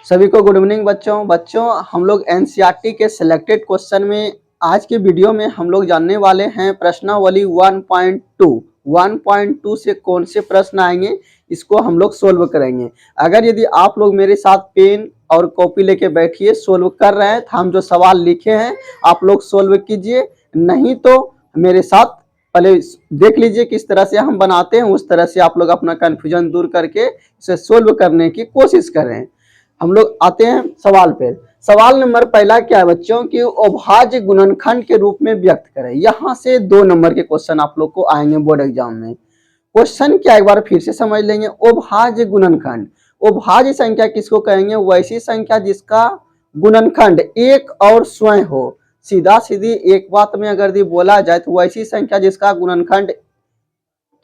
सभी को good evening बच्चों हम लोग एनसीईआरटी के सिलेक्टेड क्वेश्चन में आज के वीडियो में हम लोग जानने वाले हैं प्रश्नावली 1.2 से कौन से प्रश्न आएंगे इसको हम लोग सोल्व करेंगे। अगर यदि आप लोग मेरे साथ पेन और कॉपी लेके बैठिए, सोल्व कर रहे हैं तो हम जो सवाल लिखे हैं आप लोग सोल्व कीजिए, नहीं तो मेरे साथ पहले देख लीजिए किस तरह से हम बनाते हैं, उस तरह से आप लोग अपना कंफ्यूजन दूर करके इसे सोल्व करने की कोशिश करें। हम लोग आते हैं सवाल पे। सवाल नंबर पहला क्या है बच्चों कि अभाज्य गुणनखंड के रूप में व्यक्त करें। यहाँ से 2 नंबर के क्वेश्चन आप लोग को आएंगे बोर्ड एग्जाम में। क्वेश्चन क्या एक बार फिर से समझ लेंगे। अभाज्य गुणनखंड, अभाज्य संख्या किसको कहेंगे? वैसी संख्या जिसका गुणनखंड एक और स्वयं हो। सीधा सीधी एक बात में अगर ये बोला जाए तो वैसी संख्या जिसका गुणनखंड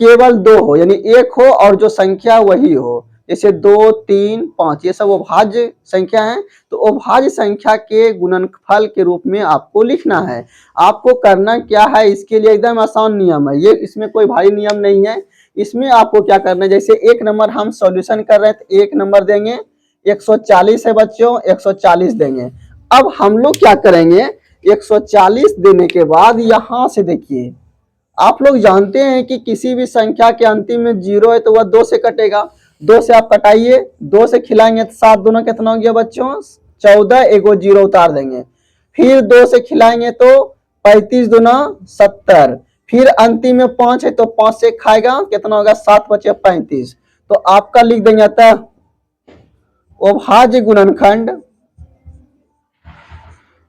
केवल 2 हो, यानी एक हो और जो संख्या वही हो, जैसे 2, 3, 5 ये सब अभाज्य संख्या है। तो अभाज्य संख्या के गुणनफल के रूप में आपको लिखना है। आपको करना क्या है, इसके लिए एकदम आसान नियम है ये, इसमें कोई भारी नियम नहीं है। इसमें आपको क्या करना है, जैसे 1 नंबर हम सॉल्यूशन कर रहे हैं तो 1 नंबर देंगे, 140 है बच्चों, 140 देंगे। अब हम लोग क्या करेंगे, 140 देने के बाद यहां से देखिए, आप लोग जानते हैं कि किसी भी संख्या के अंतिम में 0 है तो वह 2 से कटेगा। 2 से आप कटाइए, 2 से खिलाएंगे तो 7 दूना कितना हो गया बच्चों? 14, एगो 0 उतार देंगे। फिर 2 से खिलाएंगे तो 35 दूना 70। फिर अंतिम में 5 है तो 5 से खाएगा, कितना होगा? 7 बचे 35। तो आपका लिख देंगे अतः अभाज्य गुणनखंड,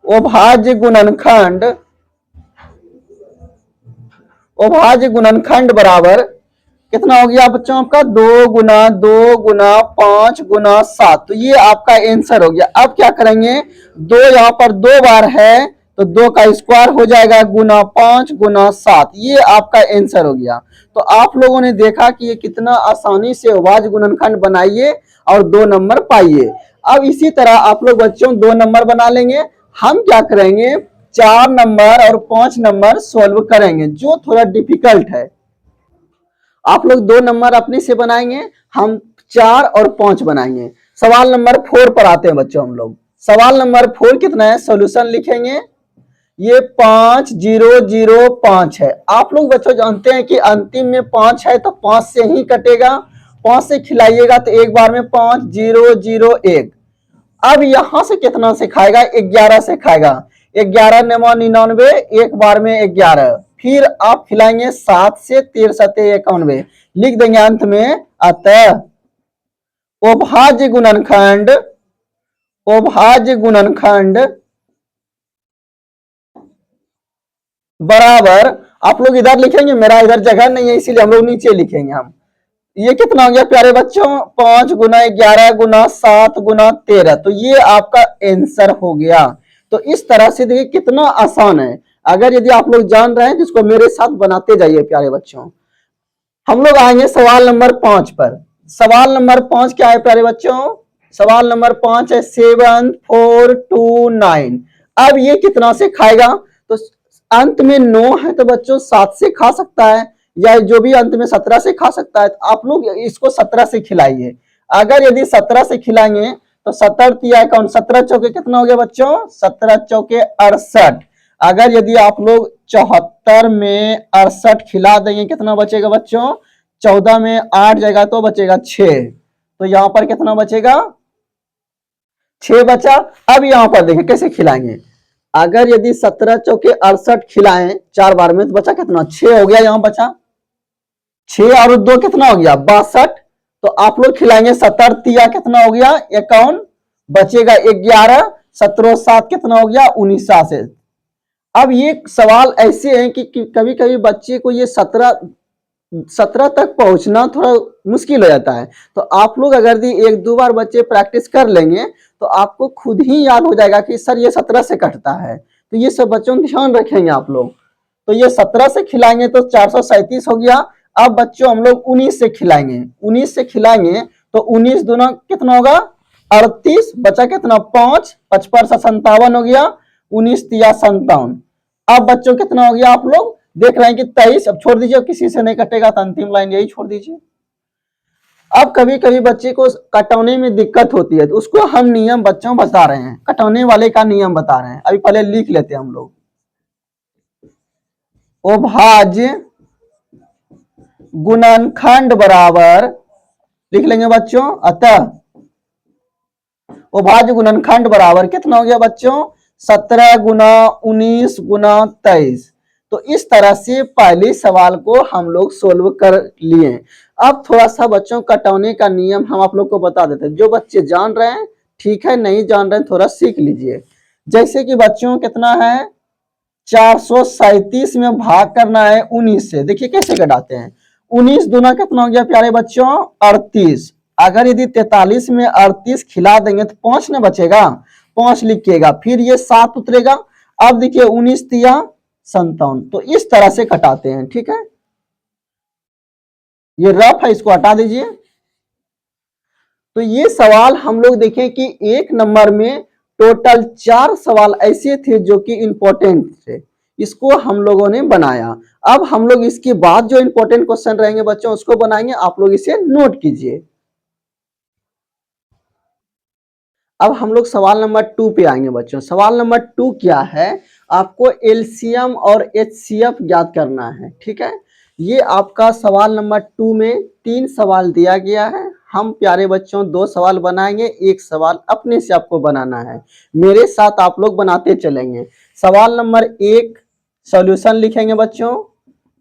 अभाज्य गुणनखंड, अभाज्य गुणनखंड बराबर कितना हो गया बच्चों? आपका 2 गुना 2 गुना 5 गुना 7। तो ये आपका आंसर हो गया। अब क्या करेंगे, 2 यहाँ पर 2 बार है तो 2 का स्क्वायर हो जाएगा गुना 5 गुना 7। ये आपका आंसर हो गया। तो आप लोगों ने देखा कि ये कितना आसानी से अभाज्य गुणनखंड बनाइए और 2 नंबर पाइए। अब इसी तरह आप लोग बच्चों 2 नंबर बना लेंगे। हम क्या करेंगे, 4 नंबर और 5 नंबर सोल्व करेंगे जो थोड़ा डिफिकल्ट है। आप लोग 2 नंबर अपने से बनाएंगे, हम 4 और 5 बनाएंगे। सवाल नंबर 4 पर आते हैं बच्चों हम लोग। सवाल नंबर 4 कितना है, सॉल्यूशन लिखेंगे। ये 5 0 0 5 है। आप लोग बच्चों जानते हैं कि अंतिम में 5 है तो 5 से ही कटेगा। 5 से खिलाइएगा तो एक बार में 5 0 0 1। अब यहां से कितना से खाएगा, 11 से खाएगा। 11 9 99, एक बार में 11। फिर आप खिलाएंगे 7 से 13 7 91, लिख देंगे अंत में अतः अभाज्य गुणनखंड, अभाज्य गुणनखंड बराबर, आप लोग इधर लिखेंगे, मेरा इधर जगह नहीं है इसीलिए हम लोग नीचे लिखेंगे। हम ये कितना हो गया प्यारे बच्चों, 5 गुना 11 गुना 7 गुना 13। तो ये आपका आंसर हो गया। तो इस तरह से देखिए कितना आसान है। अगर यदि आप लोग जान रहे हैं जिसको मेरे साथ बनाते जाइए प्यारे बच्चों। हम लोग आएंगे सवाल नंबर 5 पर। सवाल नंबर 5 क्या है प्यारे बच्चों? सवाल नंबर 5 है 7 4 2 9। अब ये कितना से खाएगा, तो अंत में 9 है तो बच्चों 7 से खा सकता है, या जो भी अंत में 17 से खा सकता है। तो आप लोग इसको 17 से खिलाइए। अगर यदि 17 से खिलाएंगे तो 17 तिया कौन, 17 चौके कितना हो गया बच्चों? 17 चौके 68। अगर यदि आप लोग 74 में 68 खिला देंगे कितना बचेगा बच्चों? 14 में 8 जाएगा तो बचेगा 6। तो यहां पर कितना बचेगा? 6 बचा। अब यहां पर देखें कैसे खिलाएंगे। अगर यदि 17 चौके 68 खिलाएं 4 बार में तो बचा कितना? 6 हो गया। यहां बचा 6 और 2 कितना हो गया? 62। तो आप लोग खिलाएंगे 70 तिया कितना हो गया? 51, बचेगा 11। 17 7 कितना हो गया? 19 से। अब ये सवाल ऐसे हैं कि कभी कभी बच्चे को ये 17 तक पहुंचना थोड़ा मुश्किल हो जाता है। तो आप लोग अगर एक दो बार बच्चे प्रैक्टिस कर लेंगे तो आपको खुद ही याद हो जाएगा कि सर ये 17 से कटता है। तो ये सब बच्चों ध्यान रखेंगे आप लोग। तो ये 17 से खिलाएंगे तो 437 हो गया। अब बच्चों हम लोग 19 से खिलाएंगे। 19 से खिलाएंगे तो 19 दूना कितना होगा? 38, बचा कितना? 5, 55 से 57 हो गया। 19 तिया 57। अब बच्चों कितना हो गया? आप लोग देख रहे हैं कि 23। अब छोड़ दीजिए, किसी से नहीं कटेगा तो अंतिम लाइन यही छोड़ दीजिए। अब कभी कभी बच्चे को कटौने में दिक्कत होती है, तो उसको हम नियम बच्चों बता रहे हैं, कटौने वाले का नियम बता रहे हैं। अभी पहले लिख लेते हैं हम लोग। अभाज्य गुणनखंड बराबर, लिख लेंगे बच्चों, अतः अभाज्य गुणनखंड बराबर कितना हो गया बच्चों, 17 गुना 19 गुना 23। तो इस तरह से पहले सवाल को हम लोग सोल्व कर लिए। अब थोड़ा सा बच्चों कटौने का नियम हम आप लोग को बता देते हैं। जो बच्चे जान रहे हैं ठीक है, नहीं जान रहे हैं थोड़ा सीख लीजिए। जैसे कि बच्चों कितना है, 437 में भाग करना है 19 से। देखिए कैसे घटाते हैं, 19 दूना कितना हो गया प्यारे बच्चों, 38। अगर यदि 43 में 38 खिला देंगे तो 5 न बचेगा, 5 लिखिएगा, फिर ये 7 उतरेगा। अब देखिए 19 तिया 57। तो इस तरह से घटाते हैं, ठीक है। ये रफ है, इसको हटा दीजिए। तो ये सवाल हम लोग देखें कि एक नंबर में टोटल 4 सवाल ऐसे थे जो कि इंपॉर्टेंट थे, इसको हम लोगों ने बनाया। अब हम लोग इसके बाद जो इंपॉर्टेंट क्वेश्चन रहेंगे बच्चों उसको बनाएंगे, आप लोग इसे नोट कीजिए। अब हम लोग सवाल नंबर 2 पे आएंगे बच्चों। सवाल नंबर 2 क्या है, आपको एलसीएम और एचसीएफ ज्ञात करना है, ठीक है। ये आपका सवाल नंबर 2 में 3 सवाल दिया गया है। हम प्यारे बच्चों 2 सवाल बनाएंगे, 1 सवाल अपने से आपको बनाना है, मेरे साथ आप लोग बनाते चलेंगे। सवाल नंबर 1 सॉल्यूशन लिखेंगे बच्चों।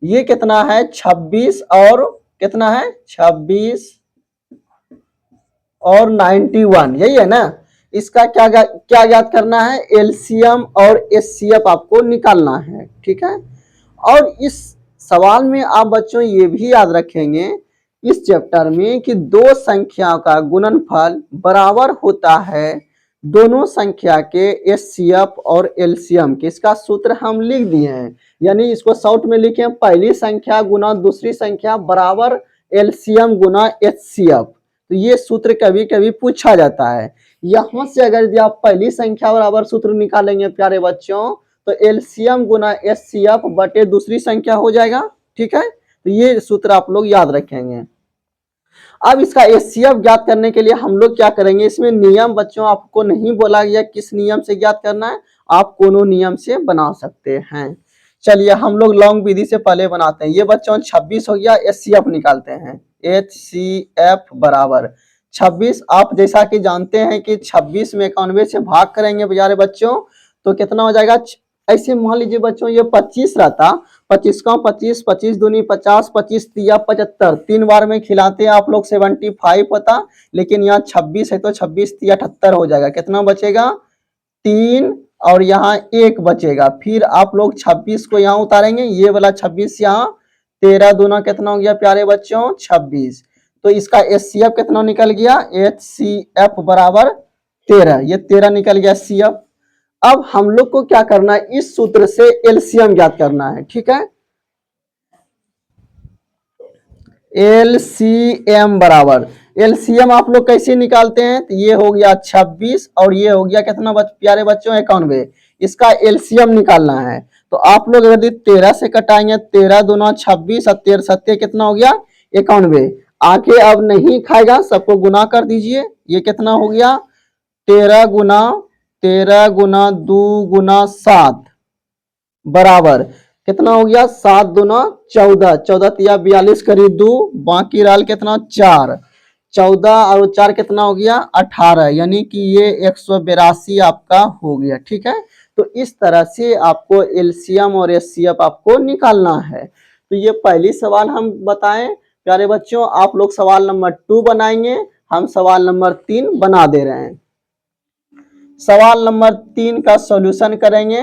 ये कितना है, 26 और कितना है, 26 और 91, यही है ना। इसका क्या याद करना है, एलसीएम और एचसीएफ आपको निकालना है, ठीक है। और इस सवाल में आप बच्चों ये भी याद रखेंगे इस चैप्टर में कि दो संख्याओं का गुणनफल बराबर होता है दोनों संख्या के एचसीएफ और एलसीएम के। इसका सूत्र हम लिख दिए हैं, यानी इसको शॉर्ट में लिखें, पहली संख्या गुना दूसरी संख्या बराबर एलसीएम गुना एचसीएफ। तो ये सूत्र कभी कभी पूछा जाता है। यहां से अगर यदि आप पहली संख्या बराबर सूत्र निकालेंगे प्यारे बच्चों, तो एलसीएम गुना एचसीएफ बटे दूसरी संख्या हो जाएगा, ठीक है। तो ये सूत्र आप लोग याद रखेंगे। अब इसका एचसीएफ ज्ञात करने के लिए हम लोग क्या करेंगे, इसमें नियम बच्चों आपको नहीं बोला गया किस नियम से ज्ञात करना है, आप कोनो नियम से बना सकते हैं। चलिए हम लोग लॉन्ग विधि से पहले बनाते हैं। ये बच्चों 26 हो गया, एचसीएफ निकालते हैं। एचसीएफ बराबर 26, आप जैसा कि जानते हैं कि 26 में 91 से भाग करेंगे प्यारे बच्चों तो कितना हो जाएगा। ऐसे मान लीजिए बच्चों ये 25 रहता, 25 का 25, 25 दूनी 50, 25 तिया 75, 3 बार में खिलाते हैं आप लोग 75 होता, लेकिन यहाँ 26 है तो 26 तिया 78 हो जाएगा। कितना बचेगा, 3 और यहाँ 1 बचेगा। फिर आप लोग 26 को यहाँ उतारेंगे, ये वाला 26 यहाँ, 13 दूना कितना हो गया प्यारे बच्चों 26। तो इसका एचसीएफ कितना निकल गया, एचसीएफ बराबर 13, ये 13 निकल गया सीएफ। अब हम लोग को क्या करना है, इस सूत्र से एलसीएम ज्ञात करना है, ठीक है। एलसीएम बराबर, एलसीएम आप लोग कैसे निकालते हैं, तो ये हो गया 26 और ये हो गया कितना प्यारे बच्चों 91, इसका एलसीएम निकालना है। तो आप लोग यदि 13 से कटाएंगे, 13 दूना 26 और 13 सत्य कितना हो गया 91। आके अब नहीं खाएगा, सबको गुना कर दीजिए। ये कितना हो गया, 13 गुना 2 गुना 7 बराबर कितना हो गया, 7 दूना 14, 14 तिया 42 करी 2, बाकी राल कितना 4, 14 और 4 कितना हो गया 18, यानी कि ये 182 आपका हो गया, ठीक है। तो इस तरह से आपको एलसीएम और एचसीएफ आपको निकालना है। तो ये पहली सवाल हम बताएं प्यारे बच्चों, आप लोग सवाल नंबर 2 बनाएंगे, हम सवाल नंबर 3 बना दे रहे हैं। सवाल नंबर 3 का सॉल्यूशन करेंगे।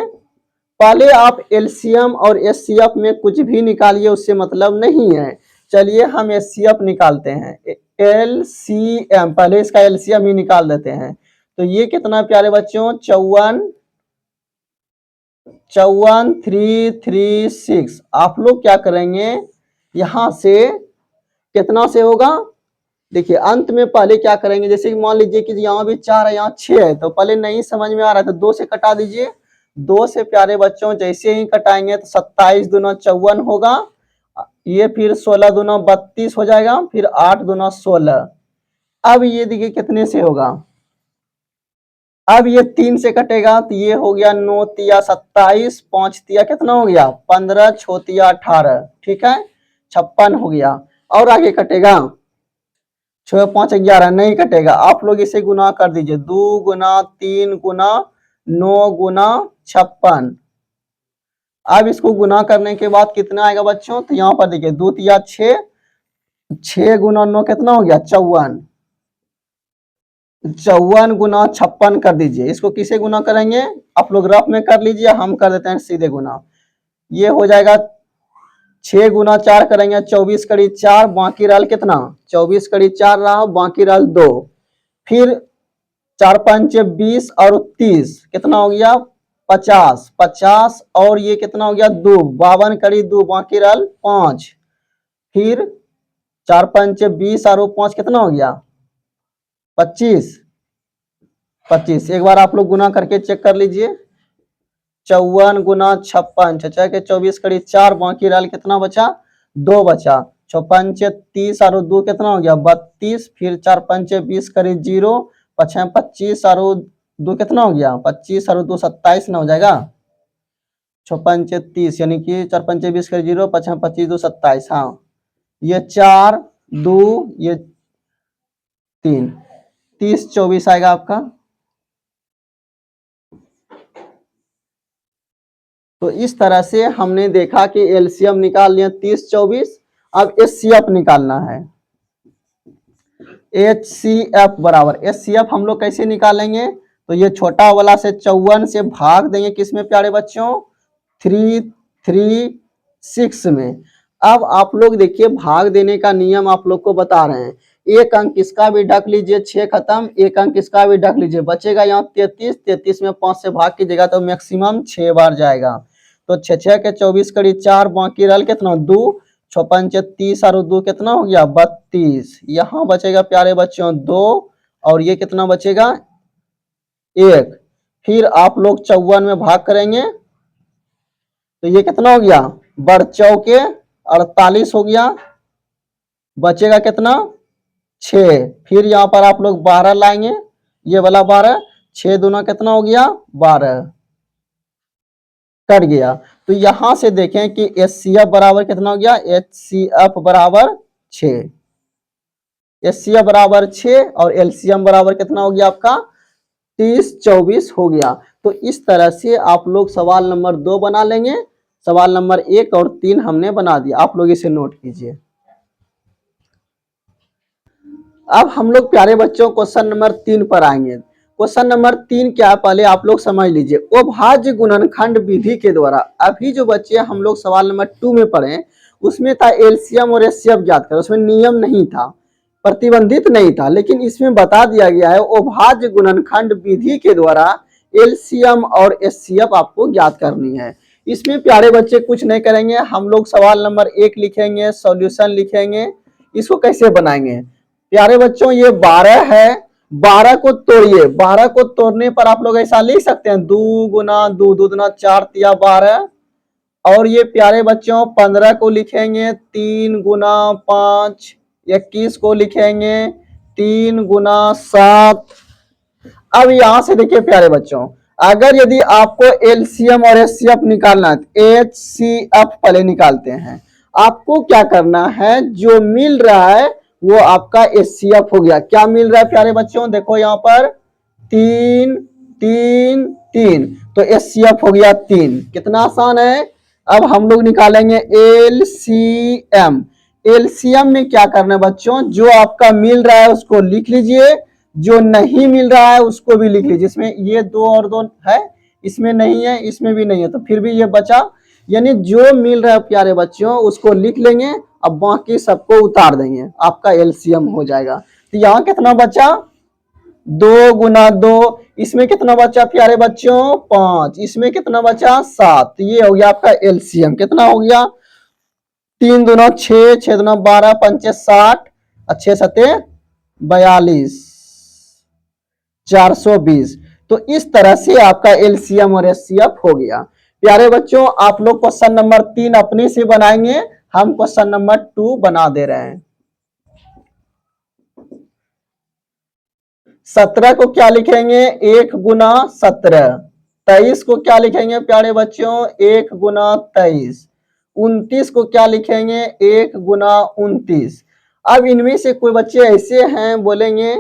पहले आप एलसीएम और एचसीएफ में कुछ भी निकालिए, उससे मतलब नहीं है। चलिए हम एचसीएफ निकालते हैं। एलसीएम, पहले इसका एलसीएम ही निकाल देते हैं। तो ये कितना प्यारे बच्चों 54,336। आप लोग क्या करेंगे, यहां से कितना से होगा, देखिए अंत में पहले क्या करेंगे, जैसे कि मान लीजिए कि यहाँ भी 4 है यहाँ 6 है, तो पहले नहीं समझ में आ रहा है तो 2 से कटा दीजिए। 2 से प्यारे बच्चों जैसे ही कटाएंगे तो 27 दूना 54 होगा ये फिर 16 दूना 32 हो जाएगा, फिर 8 दूना 16। अब ये देखिए कितने से होगा, अब ये 3 से कटेगा तो ये हो गया 9 तिया 27, 5 तिया कितना हो गया 15, 6 तिया 18, ठीक है 56 हो गया। और आगे कटेगा 6 5 11 नहीं कटेगा, आप लोग इसे गुना कर दीजिए, 2 गुना 3 गुना 9 गुना 56। अब इसको गुना करने के बाद कितना आएगा बच्चों, तो यहाँ पर देखिए 2 तिया 6, 6 गुना 9 कितना हो गया 54, 54 गुना 56 कर दीजिए। इसको किसे गुना करेंगे, आप लोग रफ में कर लीजिए, हम कर देते हैं सीधे गुना। ये हो जाएगा 6 गुना 4 करेंगे 24 कड़ी 4, बाकी रहल कितना 24 कड़ी 4 रहा, बाकी रहल 2, फिर 4 5 20 और 30 कितना हो गया 50, 50 और ये कितना हो गया 2, 52 कड़ी 2, बाकी रहल 5, फिर 4 5 20 और 5 कितना हो गया 25, 25। एक बार आप लोग गुना करके चेक कर लीजिए, 54 गुना 56, 6 के 24 कड़ी 4, बाकी रहल कितना बचा 2 बचा, 6 5 30 और 2 कितना हो गया 32, फिर 4 5 20 कड़ी 0, 5 25 और 2 कितना हो गया 25 और 2 27 ना हो जाएगा, 6 5 30 यानी कि 4 5 20 कड़ी 0, 5 25 2 27, हाँ ये 4 2 ये 3, 30 24 आएगा आपका। तो इस तरह से हमने देखा कि एलसीएम निकाल लिया 30 24। अब एचसीएफ निकालना है, एचसीएफ बराबर, एचसीएफ हम लोग कैसे निकालेंगे, तो ये छोटा वाला से 54 से भाग देंगे किसमें प्यारे बच्चों 3 3 6 में। अब आप लोग देखिए भाग देने का नियम आप लोग को बता रहे हैं, एक अंक इसका भी ढक लीजिए 6 खत्म, एक अंक इसका भी ढक लीजिए, बचेगा यहाँ 33, 33 में 5 से भाग कीजिएगा तो मैक्सिमम 6 बार जाएगा, तो 6 6 के 24 कड़ी 4, बाकी रहल कितना 2, 6 5 30 और 2 कितना हो गया 32, यहाँ बचेगा प्यारे बच्चों 2 और ये कितना बचेगा 1, फिर आप लोग 54 में भाग करेंगे तो ये कितना हो गया बड़ चौके 48 हो गया, बचेगा कितना 6, फिर यहाँ पर आप लोग 12 लाएंगे, ये वाला 12, 6 दूना कितना हो गया 12 कट गया। तो यहां से देखें कि एचसीएफ बराबर कितना हो गया, एचसीएफ बराबर 6, एचसीएफ बराबर 6 और एलसीएम बराबर कितना हो गया आपका 30 24 हो गया। तो इस तरह से आप लोग सवाल नंबर 2 बना लेंगे, सवाल नंबर 1 और 3 हमने बना दिया, आप लोग इसे नोट कीजिए। अब हम लोग प्यारे बच्चों क्वेश्चन नंबर 3 पर आएंगे। क्वेश्चन नंबर 3 क्या है पहले आप लोग समझ लीजिए, अभाज्य गुणनखंड विधि के द्वारा, अभी जो बच्चे हम लोग सवाल नंबर 2 में पढ़े उसमें था एलसीएम और एचसीएफ ज्ञात कर, उसमें नियम नहीं था, प्रतिबंधित नहीं था, लेकिन इसमें बता दिया गया है अभाज्य गुणनखंड विधि के द्वारा एलसीएम और एचसीएफ आपको ज्ञात करनी है। इसमें प्यारे बच्चे कुछ नहीं करेंगे, हम लोग सवाल नंबर 1 लिखेंगे, सॉल्यूशन लिखेंगे, इसको कैसे बनाएंगे प्यारे बच्चों, ये 12 है, 12 को तोड़िए, 12 को तोड़ने पर आप लोग ऐसा लिख सकते हैं 2 गुना 2 2 गुना 4 तिया 12, और ये प्यारे बच्चों 15 को लिखेंगे 3 गुना 5, 21 को लिखेंगे 3 गुना 7। अब यहां से देखिए प्यारे बच्चों, अगर यदि आपको एलसीएम और एचसीएफ निकालना है, एचसीएफ पहले निकालते हैं, आपको क्या करना है, जो मिल रहा है वो आपका एचसीएफ हो गया। क्या मिल रहा है प्यारे बच्चों, देखो यहाँ पर 3 3 3, तो एचसीएफ हो गया 3, कितना आसान है। अब हम लोग निकालेंगे एलसीएम, एलसीएम में क्या करना है बच्चों, जो आपका मिल रहा है उसको लिख लीजिए, जो नहीं मिल रहा है उसको भी लिख लीजिए, इसमें ये 2 और 2 है, इसमें नहीं है, इसमें भी नहीं है, तो फिर भी ये बचा, यानी जो मिल रहा है प्यारे बच्चों उसको लिख लेंगे, अब बाकी सबको उतार देंगे, आपका एलसीएम हो जाएगा। तो यहाँ कितना बचा 2 गुना 2, इसमें कितना बचा प्यारे बच्चों 5, इसमें कितना बचा 7, तो ये हो गया आपका एलसीएम, कितना हो गया 3 दूना 6, 6 दूना 12, 5 60, 6 सते 42, 420। तो इस तरह से आपका एलसीएम और एचसीएफ हो गया। प्यारे बच्चों आप लोग क्वेश्चन नंबर 3 अपने से बनाएंगे, हम क्वेश्चन नंबर 2 बना दे रहे हैं। 17 को क्या लिखेंगे? 1 गुना 17। 23 को क्या लिखेंगे प्यारे बच्चों? 1 गुना 23। 29 को क्या लिखेंगे? 1 गुना 29। अब इनमें से कोई बच्चे ऐसे हैं बोलेंगे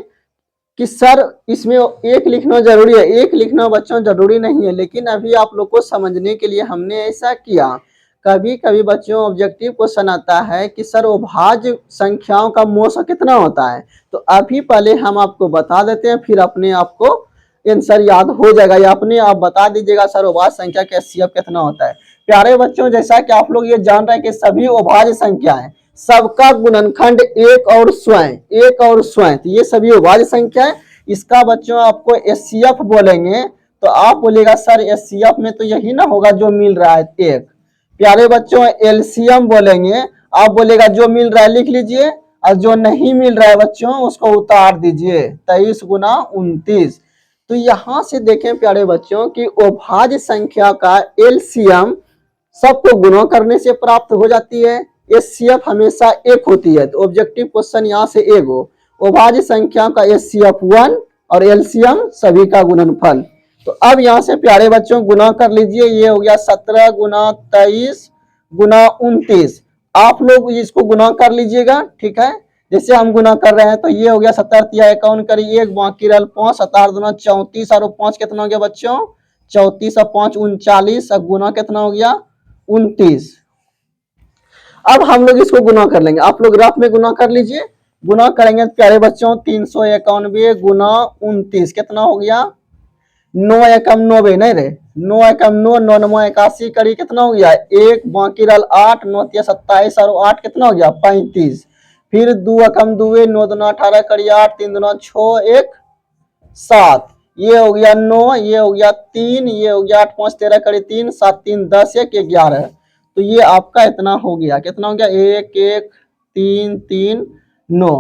कि सर इसमें एक लिखना जरूरी है। एक लिखना बच्चों जरूरी नहीं है, लेकिन अभी आप लोग को समझने के लिए हमने ऐसा किया। कभी कभी बच्चों ऑब्जेक्टिव क्वेश्चन आता है कि सर अभाज्य संख्याओं का मोल कितना होता है, तो अभी पहले हम आपको बता देते हैं, फिर अपने आप को आंसर याद हो जाएगा या अपने आप बता दीजिएगा सर अभाज्य संख्या का एचसीएफ कितना होता है। प्यारे बच्चों जैसा कि आप लोग ये जान रहे हैं कि सभी अभाज्य संख्या है, सबका गुणनखंड एक और स्वयं, तो ये सभी अभाज्य संख्या है। इसका बच्चों आपको एचसीएफ बोलेंगे तो आप बोलेगा सर एचसीएफ में तो यही ना होगा जो मिल रहा है एक। प्यारे बच्चों एलसीएम बोलेंगे, आप बोलेगा जो मिल रहा है लिख लीजिए और जो नहीं मिल रहा है बच्चों उसको उतार दीजिए। 23 गुना 29। तो यहां से देखें प्यारे बच्चों कि अभाज्य संख्या का एलसीएम सबको गुणा करने से प्राप्त हो जाती है। एचसीएफ हमेशा एक होती है, तो ऑब्जेक्टिव क्वेश्चन यहाँ से एक हो। अभाज्य संख्या का एचसीएफ 1 और एलसीएम सभी का गुणनफल। तो अब यहाँ से प्यारे बच्चों गुना कर लीजिए। ये हो गया 17 गुना 23 गुना 29। आप लोग इसको गुना कर लीजिएगा, ठीक है। जैसे हम गुना कर रहे हैं तो ये हो गया 17 तिया 51 करिए 1 बाकी रल 5 17 दुना 34 और 5 कितना हो गया बच्चों? 34 और 5 39। अब गुना कितना हो गया? 29। अब हम लोग इसको गुना कर लेंगे, आप लोग रफ में गुना कर लीजिए। गुना करेंगे प्यारे बच्चों 391 गुना 29 कितना हो गया? 9 एकम 90 नहीं रे, 9 एकम 9 9 9 81 करी कितना हो गया? 1 बाकी रल 8 9 27 और 8 कितना हो गया? 35। फिर 2 एकम 2 9 दुना 18 करी 8 3 दुना 6 1 7। ये हो गया 9, ये हो गया 3, ये हो गया 8 5 13 करी 3 7 3 10 1 11। तो ये आपका इतना हो गया, कितना हो गया? 1 1 3 3 9।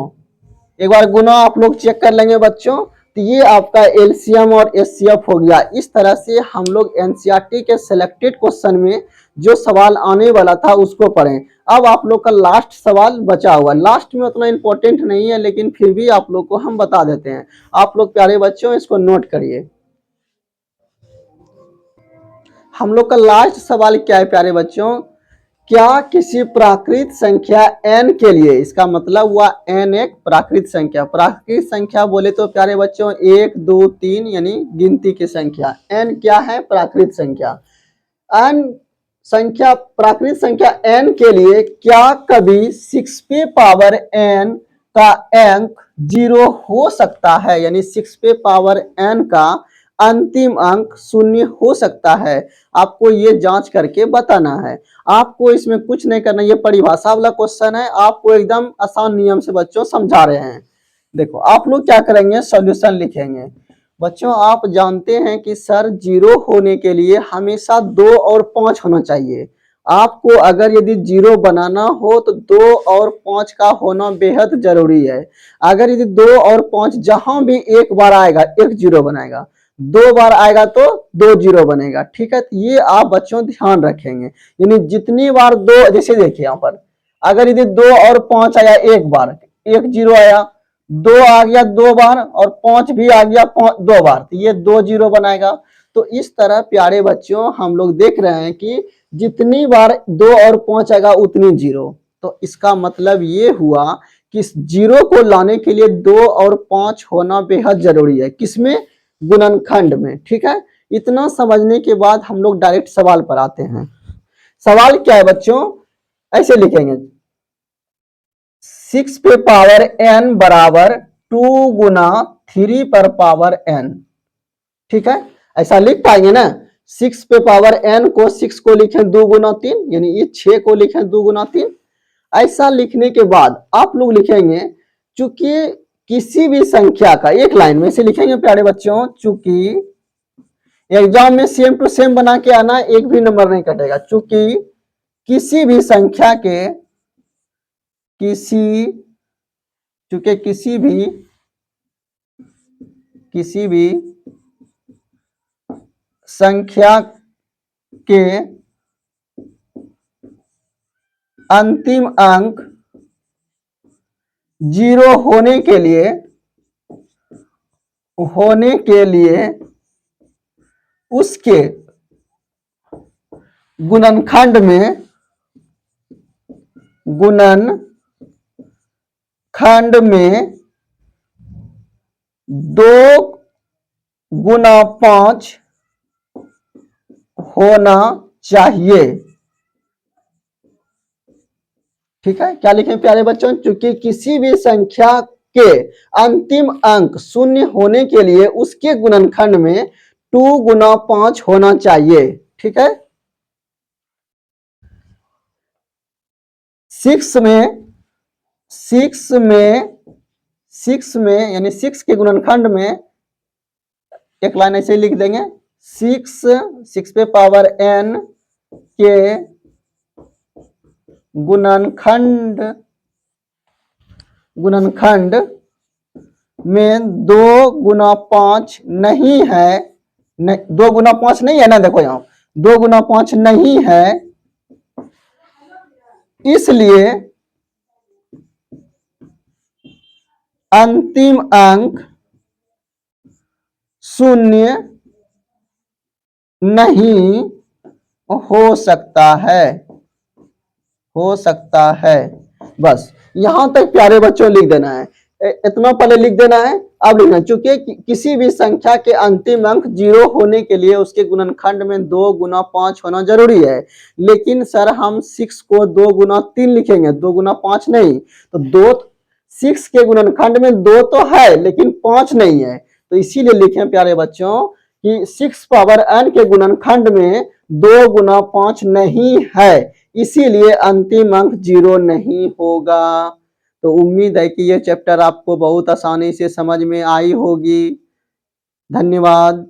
एक बार गुना आप लोग चेक कर लेंगे बच्चों। तो ये आपका एलसीएम और एचसीएफ हो गया। इस तरह से हम लोग एनसीईआरटी के सिलेक्टेड क्वेश्चन में जो सवाल आने वाला था उसको पढ़ें। अब आप लोग का लास्ट सवाल बचा हुआ, लास्ट में उतना इंपॉर्टेंट नहीं है लेकिन फिर भी आप लोग को हम बता देते हैं। आप लोग प्यारे बच्चों इसको नोट करिए। हम लोग का लास्ट सवाल क्या है प्यारे बच्चों? क्या किसी प्राकृत संख्या n के लिए, इसका मतलब हुआ n एक प्राकृत संख्या। प्राकृत संख्या बोले तो प्यारे बच्चों 1 2 3 यानी गिनती की संख्या। n क्या है? प्राकृत संख्या। n संख्या प्राकृत संख्या n के लिए क्या कभी 6 पे पावर n का अंक 0 हो सकता है? यानी 6 पे पावर n का अंतिम अंक 0 हो सकता है? आपको ये जांच करके बताना है। आपको इसमें कुछ नहीं करना, ये परिभाषा वाला क्वेश्चन है, आपको एकदम आसान नियम से बच्चों समझा रहे हैं। देखो आप लोग क्या करेंगे, सॉल्यूशन लिखेंगे। बच्चों आप जानते हैं कि सर 0 होने के लिए हमेशा 2 और 5 होना चाहिए। आपको अगर यदि 0 बनाना हो तो 2 और 5 का होना बेहद जरूरी है। अगर यदि 2 और 5 जहां भी एक बार आएगा एक 0 बनाएगा, 2 बार आएगा तो 2 0 बनेगा, ठीक है। तो ये आप बच्चों ध्यान रखेंगे। यानी जितनी बार 2, जैसे देखिए यहाँ पर अगर यदि 2 और 5 आया एक बार, 1 0 आया, 2 आ गया 2 बार और 5 भी आ गया 2 बार, तो ये 2 0 बनाएगा। तो इस तरह प्यारे बच्चों हम लोग देख रहे हैं कि जितनी बार 2 और 5 आएगा उतनी 0। तो इसका मतलब ये हुआ कि 0 को लाने के लिए 2 और 5 होना बेहद जरूरी है। किसमें? गुणनखंड में, ठीक है। इतना समझने के बाद हम लोग डायरेक्ट सवाल पर आते हैं। सवाल क्या है बच्चों? ऐसे लिखेंगे 6 पे पावर n बराबर 2 गुना 3 पर पावर n, ठीक है। ऐसा लिख पाएंगे ना? 6 पे पावर n को 6 को लिखें 2 गुना 3, यानी ये 6 को लिखें 2 गुना 3। ऐसा लिखने के बाद आप लोग लिखेंगे चूंकि किसी भी संख्या का, एक लाइन में से लिखेंगे प्यारे बच्चों, चूंकि एग्जाम में सेम टू सेम बना के आना, एक भी नंबर नहीं कटेगा। चूंकि किसी भी संख्या के चूंकि किसी भी संख्या के अंतिम अंक 0 होने के लिए उसके गुणनखंड में 2 × 5 होना चाहिए। ठीक है, क्या लिखें प्यारे बच्चों, चूंकि किसी भी संख्या के अंतिम अंक 0 होने के लिए उसके गुणनखंड में 2 × 5 होना चाहिए। ठीक है, 6 में यानी 6 के गुणनखंड में एक लाइन ऐसे लिख देंगे, 6 पे पावर n के गुणनखंड में 2 × 5 नहीं है, 2 × 5 नहीं है ना, देखो यहां 2 × 5 नहीं है, इसलिए अंतिम अंक 0 नहीं हो सकता है। बस यहां तक प्यारे बच्चों लिख देना है, इतना पहले लिख देना है। अब लिखना, चूंकि किसी भी संख्या के अंतिम अंक 0 होने के लिए उसके गुणनखंड में 2 × 5 होना जरूरी है। लेकिन सर हम 6 को 2 × 3 लिखेंगे, 2 × 5 नहीं, तो 6 के गुणनखंड में 2 तो है लेकिन 5 नहीं है, तो इसीलिए लिखें प्यारे बच्चों कि 6 पावर n के गुणनखंड में 2 × 5 नहीं है, इसीलिए अंतिम अंक 0 नहीं होगा। तो उम्मीद है कि यह चैप्टर आपको बहुत आसानी से समझ में आई होगी। धन्यवाद।